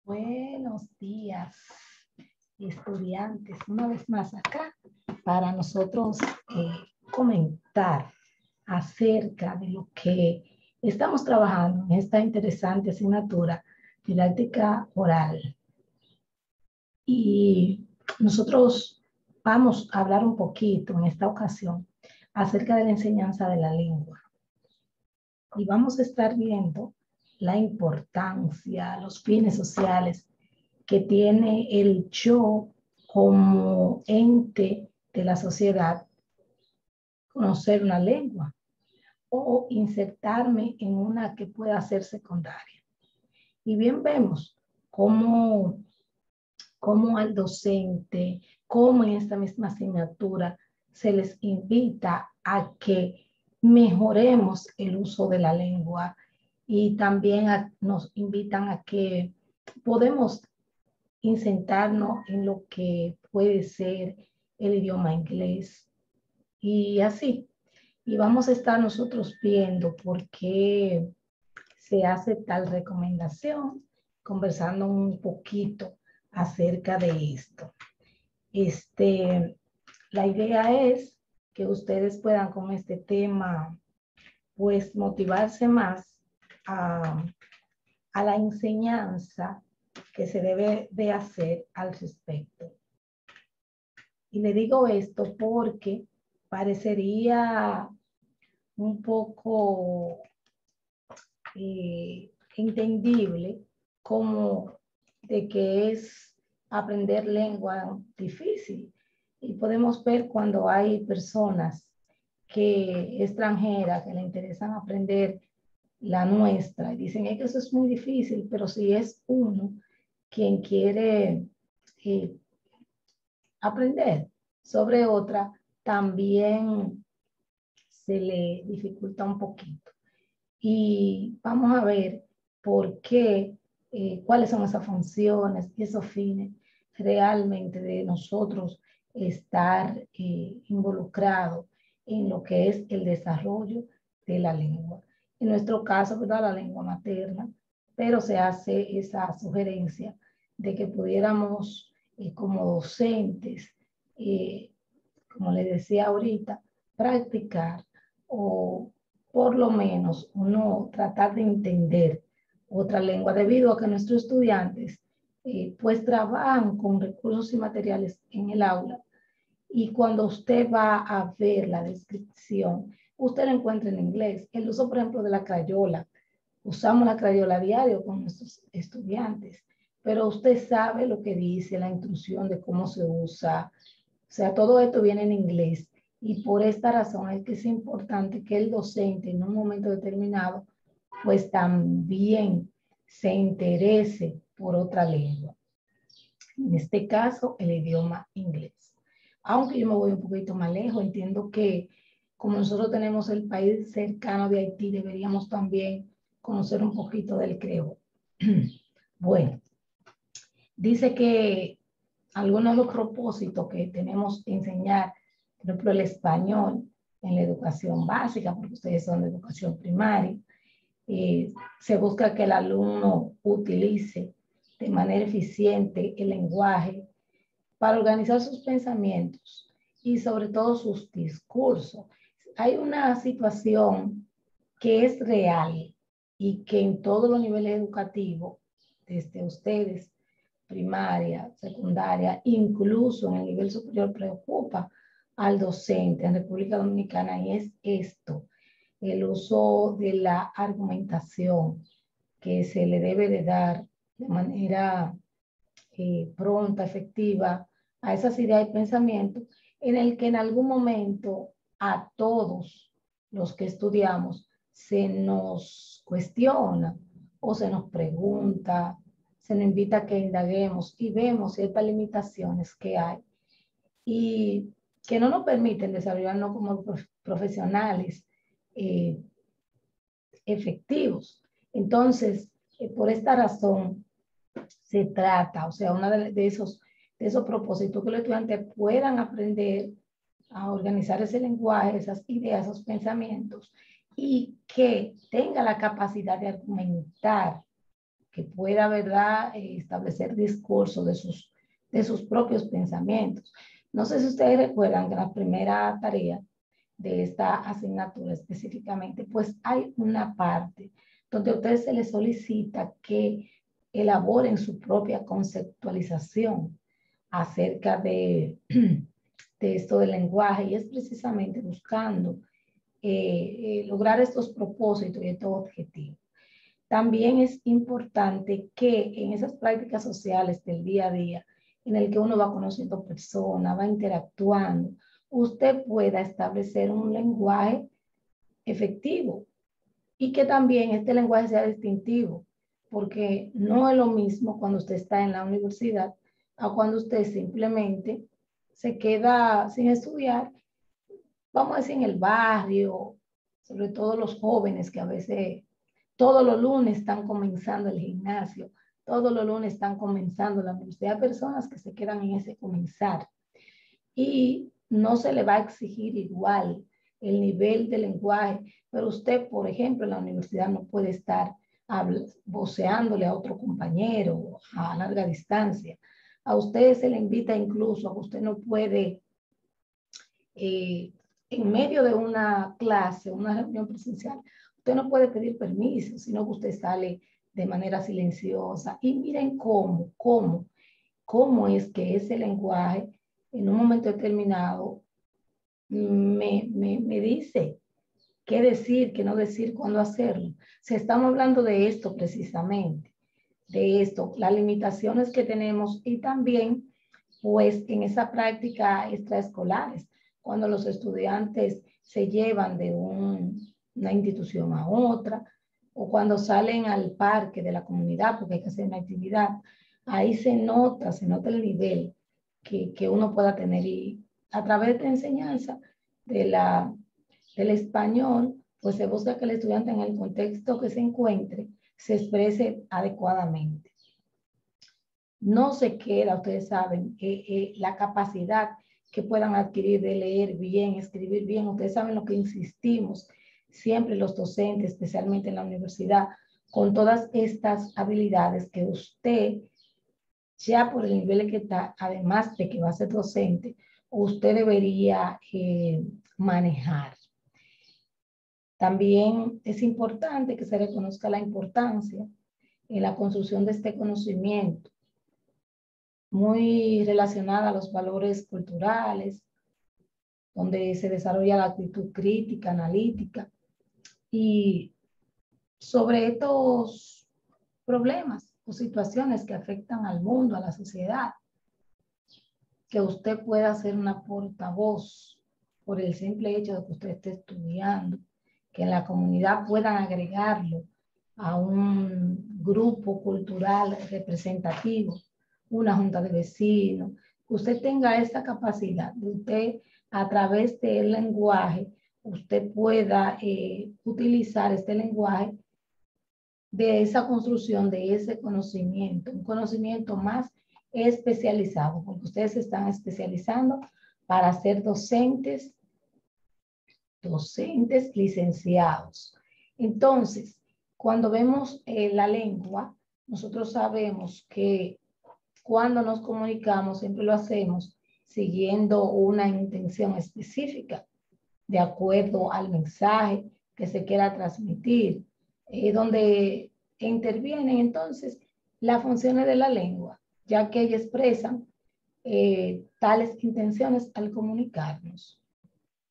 Buenos días, estudiantes. Una vez más acá para nosotros comentar acerca de lo que estamos trabajando en esta interesante asignatura didáctica oral. Y nosotros vamos a hablar un poquito en esta ocasión acerca de la enseñanza de la lengua. Y vamos a estar viendo la importancia, los fines sociales que tiene el yo como ente de la sociedad, conocer una lengua o insertarme en una que pueda ser secundaria. Y bien vemos cómo al docente, cómo en esta misma asignatura se les invita a que mejoremos el uso de la lengua y también nos invitan a que podemos insertarnos en lo que puede ser el idioma inglés y así. Y vamos a estar nosotros viendo por qué se hace tal recomendación, conversando un poquito acerca de esto. La idea es que ustedes puedan con este tema, pues motivarse más a la enseñanza que se debe de hacer al respecto. Y le digo esto porque parecería un poco entendible como de que es aprender lengua difícil. Y podemos ver cuando hay personas extranjeras que le interesan aprender la nuestra y dicen que eso es muy difícil, pero si es uno quien quiere aprender sobre otra, también se le dificulta un poquito. Y vamos a ver por qué, cuáles son esas funciones y esos fines realmente de nosotros estar involucrados en lo que es el desarrollo de la lengua. En nuestro caso, ¿verdad? La lengua materna, pero se hace esa sugerencia de que pudiéramos, como docentes, como les decía ahorita, practicar o por lo menos uno tratar de entender otra lengua, debido a que nuestros estudiantes pues trabajan con recursos y materiales en el aula, y cuando usted va a ver la descripción, usted la encuentra en inglés. El uso, por ejemplo, de la crayola. Usamos la crayola diario con nuestros estudiantes, pero usted sabe lo que dice, la instrucción de cómo se usa. O sea, todo esto viene en inglés. Y por esta razón es que es importante que el docente en un momento determinado pues también se interese por otra lengua. En este caso, el idioma inglés. Aunque yo me voy un poquito más lejos, entiendo que como nosotros tenemos el país cercano de Haití, deberíamos también conocer un poquito del creol. Bueno, dice que algunos de los propósitos que tenemos que enseñar, por ejemplo, el español en la educación básica, porque ustedes son de educación primaria, se busca que el alumno utilice de manera eficiente el lenguaje para organizar sus pensamientos y sobre todo sus discursos. Hay una situación que es real y que en todos los niveles educativos, desde ustedes, primaria, secundaria, incluso en el nivel superior, preocupa al docente en República Dominicana, y es esto: el uso de la argumentación que se le debe de dar de manera pronta, efectiva, a esas ideas y pensamientos, en el que en algún momento a todos los que estudiamos se nos cuestiona o se nos pregunta, se nos invita a que indaguemos y vemos ciertas limitaciones que hay y que no nos permiten desarrollarnos como profesionales efectivos. Entonces, por esta razón se trata, o sea, uno de esos propósitos, que los estudiantes puedan aprender a organizar ese lenguaje, esas ideas, esos pensamientos, y que tenga la capacidad de argumentar, que pueda, ¿verdad?, establecer discurso de sus propios pensamientos. No sé si ustedes recuerdan que la primera tarea de esta asignatura específicamente, pues hay una parte donde a ustedes se les solicita que elaboren su propia conceptualización acerca de esto del lenguaje, y es precisamente buscando lograr estos propósitos y estos objetivos. También es importante que en esas prácticas sociales del día a día, en el que uno va conociendo personas, va interactuando, usted pueda establecer un lenguaje efectivo y que también este lenguaje sea distintivo, porque no es lo mismo cuando usted está en la universidad a cuando usted simplemente se queda sin estudiar, vamos a decir en el barrio, sobre todo los jóvenes que a veces todos los lunes están comenzando el gimnasio, todos los lunes están comenzando la universidad. Hay personas que se quedan en ese comenzar y no se le va a exigir igual el nivel de lenguaje, pero usted, por ejemplo, en la universidad no puede estar voceándole a otro compañero a larga distancia. A usted se le invita incluso a que usted no puede, en medio de una clase, una reunión presencial, usted no puede pedir permiso, sino que usted sale de manera silenciosa. Y miren cómo es que ese lenguaje en un momento determinado me dice qué decir, qué no decir, cuándo hacerlo. Si estamos hablando de esto precisamente, de esto, las limitaciones que tenemos y también pues en esa práctica extraescolares, cuando los estudiantes se llevan de una institución a otra o cuando salen al parque de la comunidad porque hay que hacer una actividad, ahí se nota el nivel que uno pueda tener, y a través de esta enseñanza del español, pues se busca que el estudiante en el contexto que se encuentre se exprese adecuadamente. No se queda, ustedes saben, la capacidad que puedan adquirir de leer bien, escribir bien. Ustedes saben lo que insistimos siempre los docentes, especialmente en la universidad, con todas estas habilidades que usted, ya por el nivel que está, además de que va a ser docente, usted debería manejar. También es importante que se reconozca la importancia en la construcción de este conocimiento, muy relacionada a los valores culturales, donde se desarrolla la actitud crítica, analítica, y sobre estos problemas o situaciones que afectan al mundo, a la sociedad, que usted pueda ser una portavoz por el simple hecho de que usted esté estudiando, que en la comunidad puedan agregarlo a un grupo cultural representativo, una junta de vecinos, que usted tenga esa capacidad de usted a través del lenguaje, usted pueda utilizar este lenguaje de esa construcción, de ese conocimiento, un conocimiento más especializado, porque ustedes se están especializando para ser docentes licenciados. Entonces, cuando vemos la lengua, nosotros sabemos que cuando nos comunicamos siempre lo hacemos siguiendo una intención específica, de acuerdo al mensaje que se quiera transmitir, donde intervienen entonces las funciones de la lengua, ya que ellas expresan tales intenciones al comunicarnos.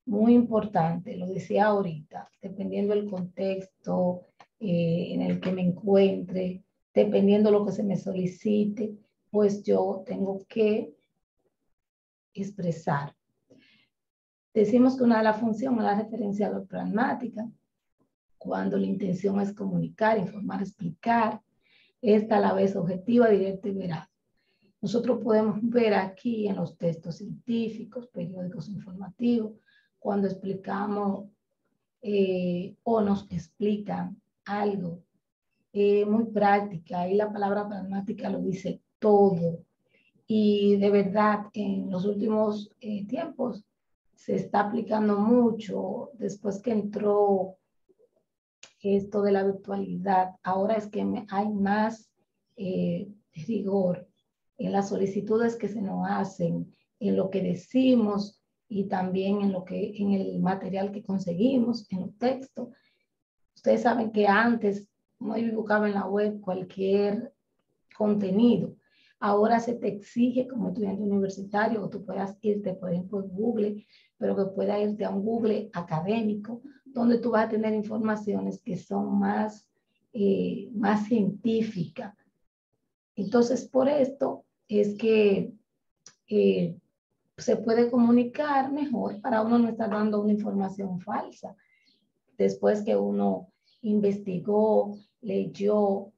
Muy importante, lo decía ahorita, dependiendo del contexto en el que me encuentre, dependiendo lo que se me solicite, pues yo tengo que expresar. Decimos que una de las funciones es la referencia pragmática, cuando la intención es comunicar, informar, explicar. Esta a la vez objetiva, directa y veraz. Nosotros podemos ver aquí en los textos científicos, periódicos informativos, cuando explicamos o nos explican algo muy práctica, y la palabra pragmática lo dice todo. Y de verdad, en los últimos tiempos se está aplicando mucho después que entró esto de la virtualidad. Ahora es que hay más rigor en las solicitudes que se nos hacen, en lo que decimos y también en el material que conseguimos, en los textos. Ustedes saben que antes no buscaba en la web cualquier contenido. Ahora se te exige como estudiante universitario o tú puedas irte, por ejemplo, en Google, pero que puedas irte a un Google académico, donde tú vas a tener informaciones que son más científicas. Entonces, por esto es que se puede comunicar mejor para uno no estar dando una información falsa. Después que uno investigó, leyó,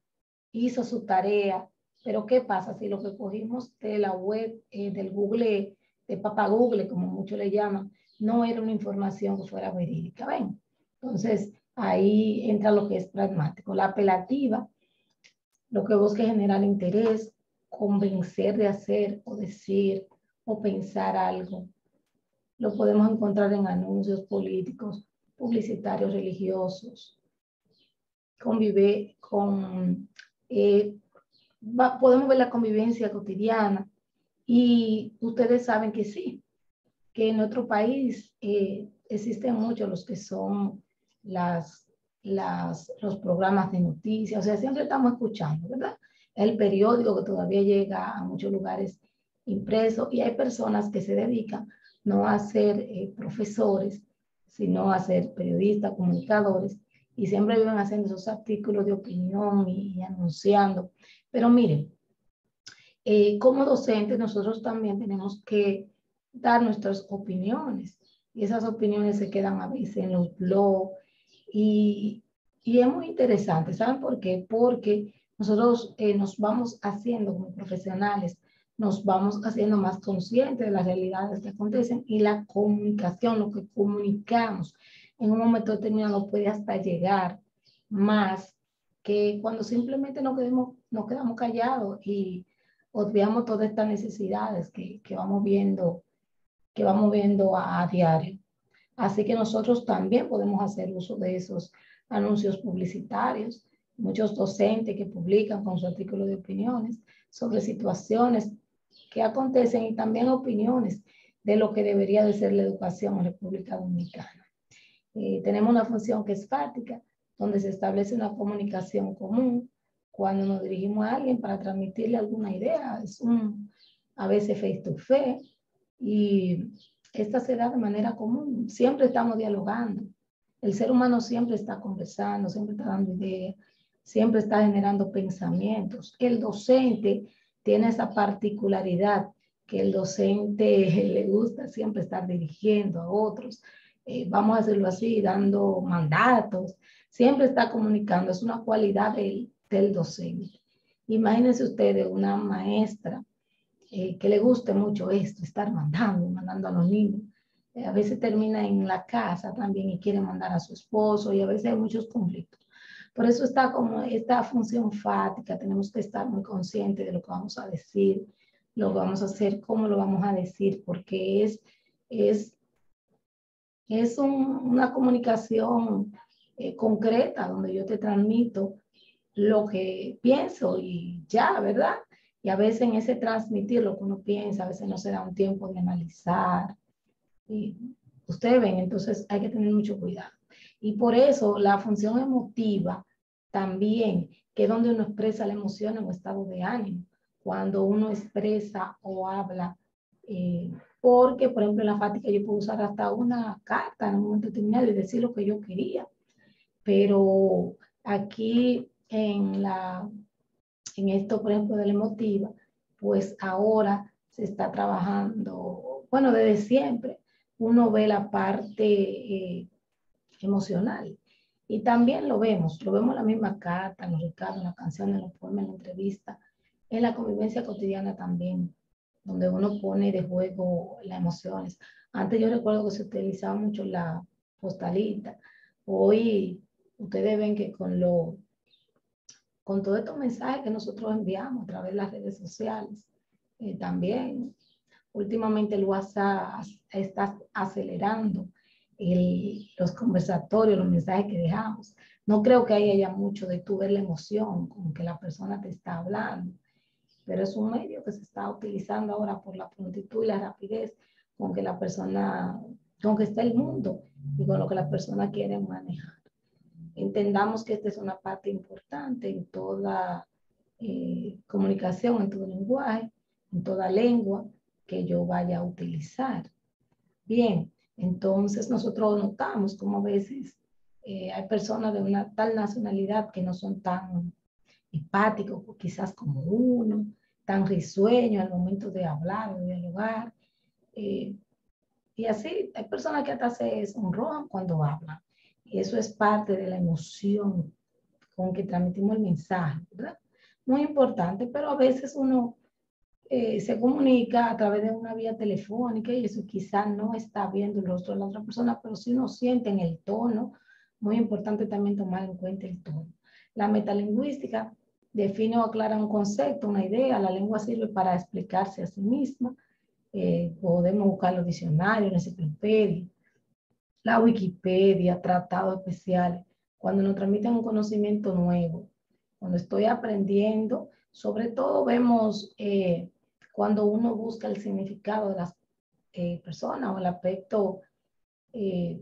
hizo su tarea, pero ¿qué pasa si lo que cogimos de la web, del Google, de Papá Google, como muchos le llaman, no era una información que fuera verídica? ¿Ven? Entonces, ahí entra lo que es pragmático. La apelativa, lo que busca es generar interés, convencer de hacer o decir o pensar algo. Lo podemos encontrar en anuncios políticos, publicitarios, religiosos. Podemos ver la convivencia cotidiana y ustedes saben que sí, que en nuestro país existen muchos los que son los programas de noticias, o sea, siempre estamos escuchando, ¿verdad? El periódico que todavía llega a muchos lugares impreso y hay personas que se dedican no a ser profesores, sino a ser periodistas, comunicadores, y siempre viven haciendo esos artículos de opinión y anunciando. Pero miren, como docentes nosotros también tenemos que dar nuestras opiniones y esas opiniones se quedan a veces en los blogs y es muy interesante. ¿Saben por qué? Porque nosotros nos vamos haciendo como profesionales, nos vamos haciendo más conscientes de las realidades que acontecen y la comunicación, lo que comunicamos en un momento determinado puede hasta llegar más que cuando simplemente nos quedamos callados y obviamos todas estas necesidades que vamos viendo a diario. Así que nosotros también podemos hacer uso de esos anuncios publicitarios. Muchos docentes que publican con su artículo de opiniones sobre situaciones que acontecen y también opiniones de lo que debería de ser la educación en República Dominicana. Tenemos una función que es fática, donde se establece una comunicación común cuando nos dirigimos a alguien para transmitirle alguna idea. Es a veces face to face y esta se da de manera común. Siempre estamos dialogando. El ser humano siempre está conversando, siempre está dando ideas, siempre está generando pensamientos. El docente tiene esa particularidad que el docente le gusta siempre estar dirigiendo a otros. Vamos a hacerlo así, dando mandatos. Siempre está comunicando. Es una cualidad del docente. Imagínense ustedes una maestra que le guste mucho esto, estar mandando a los niños. A veces termina en la casa también y quiere mandar a su esposo y a veces hay muchos conflictos. Por eso está como esta función fática, tenemos que estar muy conscientes de lo que vamos a decir, lo que vamos a hacer, cómo lo vamos a decir, porque es una comunicación concreta donde yo te transmito lo que pienso y ya, ¿verdad? Y a veces en ese transmitir lo que uno piensa, a veces no se da un tiempo de analizar. Y ustedes ven, entonces hay que tener mucho cuidado. Y por eso la función emotiva también, que es donde uno expresa la emoción en un estado de ánimo, cuando uno expresa o habla, porque por ejemplo en la fática yo puedo usar hasta una carta en un momento determinado y decir lo que yo quería, pero aquí en esto, por ejemplo, de la emotiva, pues ahora se está trabajando, bueno, desde siempre, uno ve la parte emocional. Y también lo vemos en la misma carta, en los recados, en la canción, en los poemas, en la entrevista, en la convivencia cotidiana también, donde uno pone de juego las emociones. Antes yo recuerdo que se utilizaba mucho la postalita. Hoy ustedes ven que con todos estos mensajes que nosotros enviamos a través de las redes sociales, también últimamente el WhatsApp está acelerando los conversatorios, los mensajes que dejamos. No creo que ahí haya mucho de tú ver la emoción con que la persona te está hablando, pero es un medio que se está utilizando ahora por la prontitud y la rapidez con que la persona, con que está el mundo y con lo que las personas quieren manejar. Entendamos que esta es una parte importante en toda comunicación, en todo lenguaje, en toda lengua que yo vaya a utilizar. Bien, entonces nosotros notamos como a veces hay personas de una tal nacionalidad que no son tan empáticos, quizás como uno, tan risueños al momento de hablar o de dialogar. Eh, y así, hay personas que hasta se sonrojan cuando hablan. Y eso es parte de la emoción con que transmitimos el mensaje, ¿verdad? Muy importante, pero a veces uno se comunica a través de una vía telefónica y eso quizás no está viendo el rostro de la otra persona, pero sí uno siente en el tono. Muy importante también tomar en cuenta el tono. La metalingüística define o aclara un concepto, una idea. La lengua sirve para explicarse a sí misma. Podemos buscar los diccionarios, la enciclopedia, la Wikipedia, tratados especiales, cuando nos transmiten un conocimiento nuevo, cuando estoy aprendiendo, sobre todo vemos cuando uno busca el significado de las personas o el aspecto eh,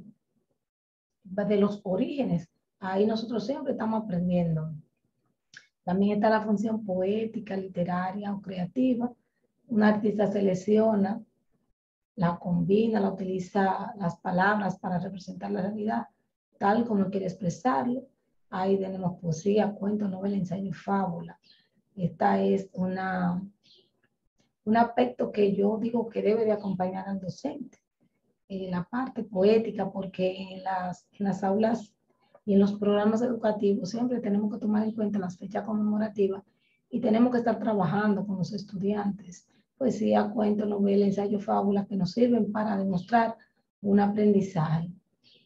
de los orígenes, ahí nosotros siempre estamos aprendiendo. También está la función poética, literaria o creativa. Un artista selecciona, la combina, la utiliza las palabras para representar la realidad tal como quiere expresarlo. Ahí tenemos poesía, cuento, novela, ensayo y fábula. Esta es un aspecto que yo digo que debe de acompañar al docente. La parte poética, porque en las aulas y en los programas educativos siempre tenemos que tomar en cuenta las fechas conmemorativas y tenemos que estar trabajando con los estudiantes. Poesía, cuento, novela, ensayo, fábula, que nos sirven para demostrar un aprendizaje.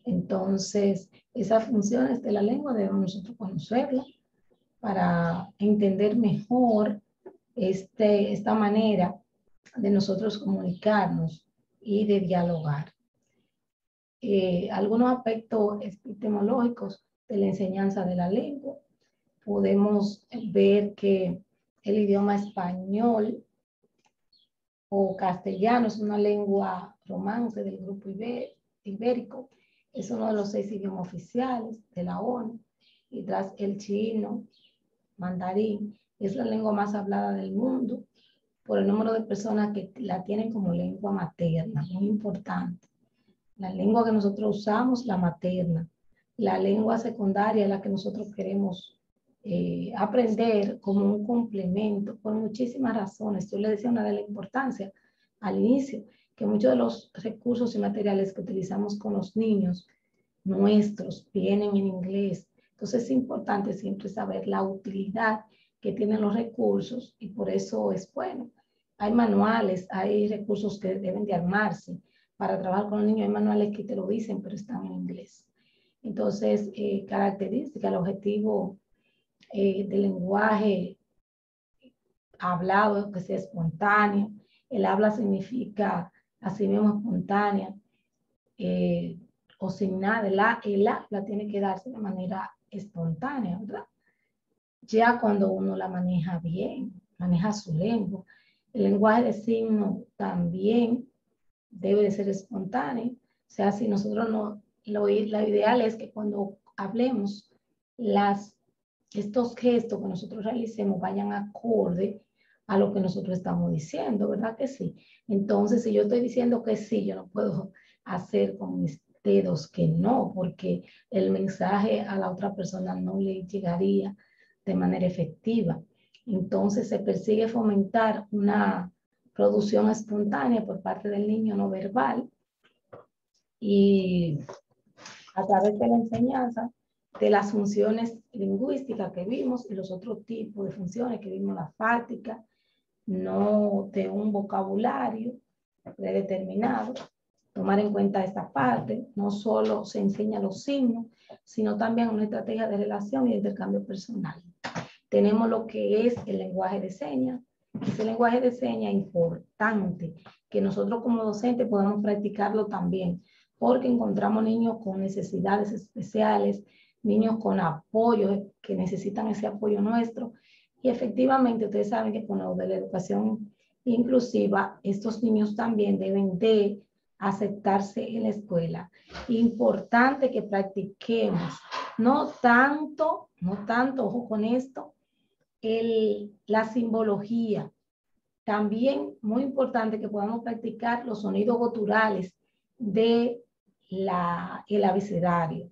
Entonces, esas funciones de la lengua debemos nosotros conocerlas para entender mejor esta manera de nosotros comunicarnos y de dialogar. Algunos aspectos epistemológicos de la enseñanza de la lengua. Podemos ver que el idioma español o castellano es una lengua romance del grupo ibérico. Es uno de los 6 idiomas oficiales de la ONU. Y tras el chino, mandarín, es la lengua más hablada del mundo por el número de personas que la tienen como lengua materna, muy importante. La lengua que nosotros usamos, la materna. La lengua secundaria es la que nosotros queremos aprender como un complemento por muchísimas razones. Yo le decía una de la importancia al inicio, que muchos de los recursos y materiales que utilizamos con los niños nuestros vienen en inglés. Entonces es importante siempre saber la utilidad que tienen los recursos y por eso es bueno. Hay manuales, hay recursos que deben de armarse para trabajar con los niños. Hay manuales que te lo dicen, pero están en inglés. Entonces, característica, el objetivo del lenguaje hablado, que sea espontáneo. El habla significa así mismo espontánea o sin nada. El habla tiene que darse de manera espontánea, ¿verdad? Ya cuando uno la maneja bien, maneja su lengua. El lenguaje de signos también debe de ser espontáneo. O sea, si nosotros no, lo ideal es que cuando hablemos, estos gestos que nosotros realicemos vayan acorde a lo que nosotros estamos diciendo, ¿verdad que sí? Entonces, si yo estoy diciendo que sí, yo no puedo hacer con mis dedos que no, porque el mensaje a la otra persona no le llegaría de manera efectiva. Entonces, se persigue fomentar una producción espontánea por parte del niño no verbal y a través de la enseñanza de las funciones lingüísticas que vimos y los otros tipos de funciones que vimos, la fáctica, no de un vocabulario predeterminado, tomar en cuenta esta parte, no solo se enseña los signos, sino también una estrategia de relación y de intercambio personal. Tenemos lo que es el lenguaje de señas. Ese lenguaje de señas es importante que nosotros como docentes podamos practicarlo también, porque encontramos niños con necesidades especiales, niños con apoyo, que necesitan ese apoyo nuestro. Y efectivamente, ustedes saben que con lo de la educación inclusiva, estos niños también deben de aceptarse en la escuela. Importante que practiquemos, no tanto, ojo con esto, la simbología. También muy importante que podamos practicar los sonidos guturales de el abecedario,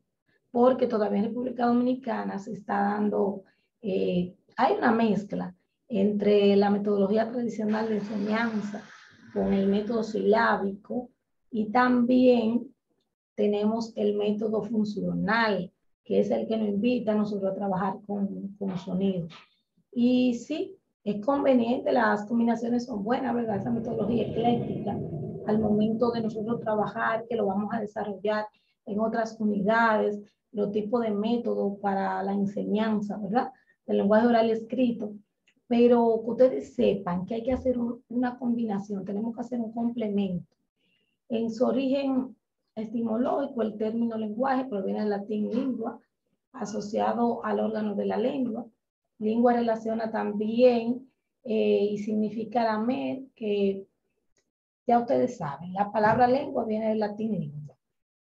porque todavía en República Dominicana se está dando, hay una mezcla entre la metodología tradicional de enseñanza con el método silábico, y también tenemos el método funcional, que es el que nos invita a nosotros a trabajar con sonidos. Y sí, es conveniente, las combinaciones son buenas, ¿verdad? Esa metodología ecléctica, al momento de nosotros trabajar, que lo vamos a desarrollar en otras unidades, los tipos de métodos para la enseñanza, ¿verdad? El lenguaje oral y escrito. Pero que ustedes sepan que hay que hacer una combinación, tenemos que hacer un complemento. En su origen etimológico, el término lenguaje proviene del latín lingua, asociado al órgano de la lengua. Lengua relaciona también y significa lamer, que ya ustedes saben, la palabra lengua viene del latín lingua.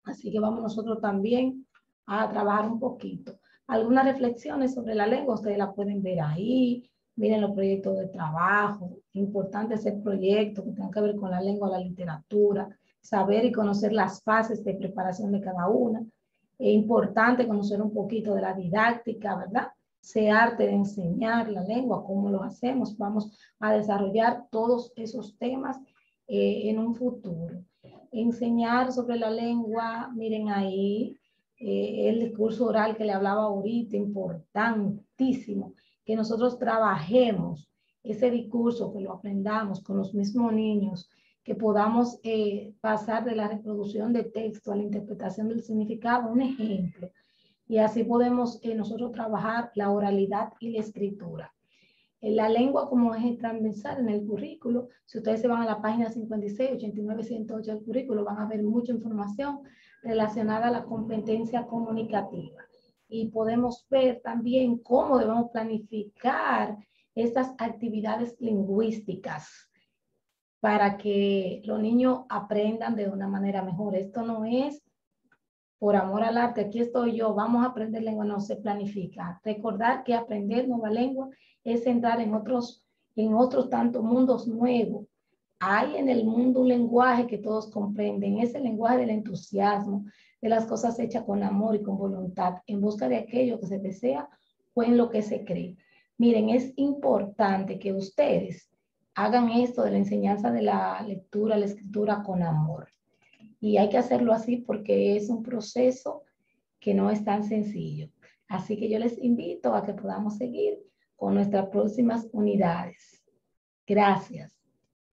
Así que vamos nosotros también a trabajar un poquito. Algunas reflexiones sobre la lengua ustedes la pueden ver ahí. Miren los proyectos de trabajo. Importante hacer proyectos que tengan que ver con la lengua, la literatura, saber y conocer las fases de preparación de cada una. Es importante conocer un poquito de la didáctica, ¿verdad? Ese arte de enseñar la lengua, cómo lo hacemos. Vamos a desarrollar todos esos temas en un futuro. Enseñar sobre la lengua, miren ahí, el discurso oral que le hablaba ahorita, importantísimo, que nosotros trabajemos ese discurso, que lo aprendamos con los mismos niños, que podamos pasar de la reproducción de texto a la interpretación del significado, un ejemplo. Y así podemos nosotros trabajar la oralidad y la escritura. La lengua como eje transversal en el currículo. Si ustedes se van a la página 56, 89, 108 del currículo, van a ver mucha información relacionada a la competencia comunicativa. Y podemos ver también cómo debemos planificar estas actividades lingüísticas para que los niños aprendan de una manera mejor. Esto no es por amor al arte, aquí estoy yo, vamos a aprender lengua, no se planifica. Recordar que aprender nueva lengua es entrar en otros tantos mundos nuevos. Hay en el mundo un lenguaje que todos comprenden, es el lenguaje del entusiasmo, de las cosas hechas con amor y con voluntad, en busca de aquello que se desea o en lo que se cree. Miren, es importante que ustedes hagan esto de la enseñanza de la lectura, la escritura con amor. Y hay que hacerlo así porque es un proceso que no es tan sencillo. Así que yo les invito a que podamos seguir con nuestras próximas unidades. Gracias.